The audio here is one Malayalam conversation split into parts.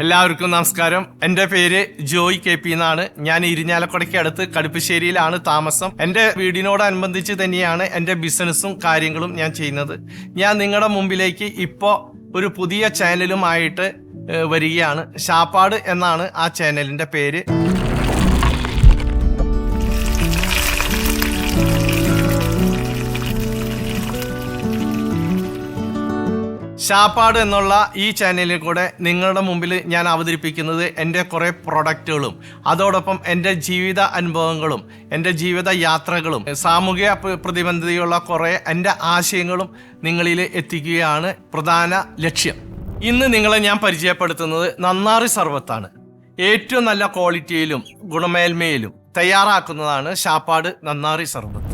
എല്ലാവർക്കും നമസ്കാരം. എൻ്റെ പേര് ജോയ് കെ പി എന്നാണ്. ഞാൻ ഇരിഞ്ഞാലക്കുടയ്ക്ക് അടുത്ത് കടുപ്പശ്ശേരിയിലാണ് താമസം. എൻ്റെ വീടിനോടനുബന്ധിച്ച് തന്നെയാണ് എൻ്റെ ബിസിനസ്സും കാര്യങ്ങളും ഞാൻ ചെയ്യുന്നത്. ഞാൻ നിങ്ങളുടെ മുമ്പിലേക്ക് ഇപ്പോൾ ഒരു പുതിയ ചാനലുമായിട്ട് വരികയാണ്. ശാപ്പാട് എന്നാണ് ആ ചാനലിൻ്റെ പേര്. ശാപ്പാട് എന്നുള്ള ഈ ചാനലിൽ കൂടെ നിങ്ങളുടെ മുമ്പിൽ ഞാൻ അവതരിപ്പിക്കുന്നത് എൻ്റെ കുറേ പ്രൊഡക്റ്റുകളും അതോടൊപ്പം എൻ്റെ ജീവിത അനുഭവങ്ങളും എൻ്റെ ജീവിത യാത്രകളും സാമൂഹിക പ്രതിബദ്ധതയുള്ള കുറേ എൻ്റെ ആശയങ്ങളും നിങ്ങളിൽ എത്തിക്കുകയാണ് പ്രധാന ലക്ഷ്യം. ഇന്ന് നിങ്ങളെ ഞാൻ പരിചയപ്പെടുത്തുന്നത് നന്നാറി സർബത്താണ്. ഏറ്റവും നല്ല ക്വാളിറ്റിയിലും ഗുണമേന്മയിലും തയ്യാറാക്കുന്നതാണ് ശാപ്പാട് നന്നാറി സർബത്ത്.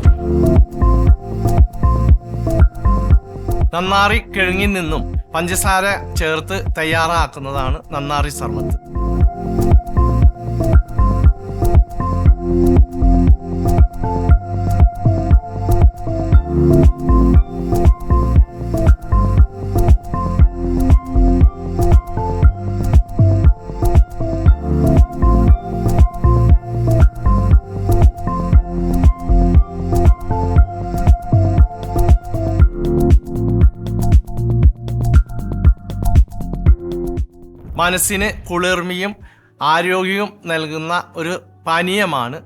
നന്നാറി കിഴങ്ങിൽ നിന്നും പഞ്ചസാര ചേർത്ത് തയ്യാറാക്കുന്നതാണ് നന്നാറി സർബത്ത്. മനസ്സിന് കുളിർമയും ആരോഗ്യവും നൽകുന്ന ഒരു പാനീയമാണ്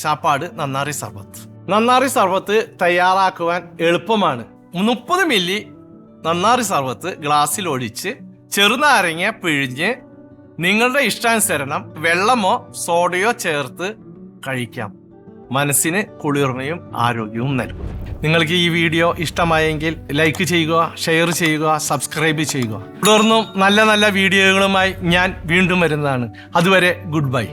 ശാപ്പാട് നന്നാറി സർബത്ത്. നന്നാറി സർബത്ത് തയ്യാറാക്കുവാൻ എളുപ്പമാണ്. 30 മില്ലി നന്നാറി സർബത്ത് ഗ്ലാസ്സിൽ ഒഴിച്ച് ചെറുനാരങ്ങ പിഴിഞ്ഞ് നിങ്ങളുടെ ഇഷ്ടാനുസരണം വെള്ളമോ സോഡയോ ചേർത്ത് കഴിക്കാം. മനസ്സിന് കുളിർമയും ആരോഗ്യവും നൽകും. നിങ്ങൾക്ക് ഈ വീഡിയോ ഇഷ്ടമായെങ്കിൽ ലൈക്ക് ചെയ്യുക, ഷെയർ ചെയ്യുക, സബ്സ്ക്രൈബ് ചെയ്യുക. തുടർന്നും നല്ല നല്ല വീഡിയോകളുമായി ഞാൻ വീണ്ടും വരുന്നതാണ്. അതുവരെ ഗുഡ് ബൈ.